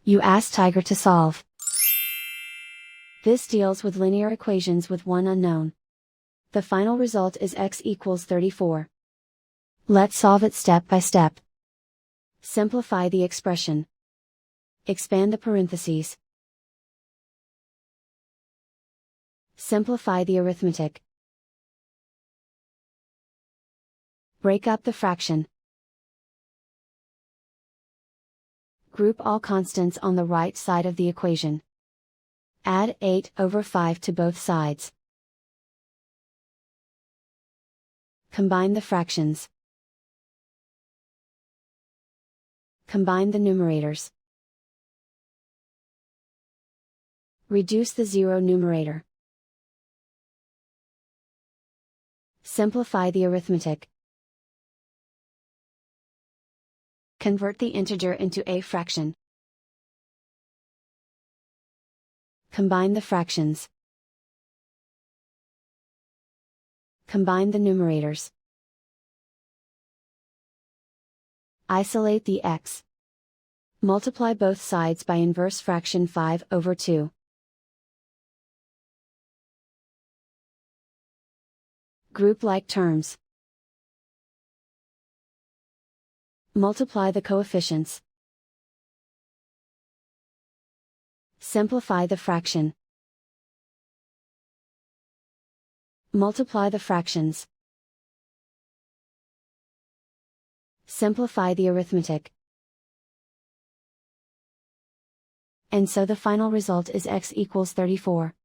You ask Tiger to solve. This deals with linear equations with one unknown. The final result is x equals 34. Let's solve it step by step. Simplify the expression. Expand the parentheses. Simplify the arithmetic. Break up the fraction. Group all constants on the right side of the equation. Add 8/5 to both sides. Combine the fractions. Combine the numerators. Reduce the zero numerator. Simplify the arithmetic. Convert the integer into a fraction. Combine the fractions. Combine the numerators. Isolate the x. Multiply both sides by inverse fraction 5/2. Group like terms. Multiply the coefficients. Simplify the fraction. Multiply the fractions. Simplify the arithmetic. And so the final result is x equals 34.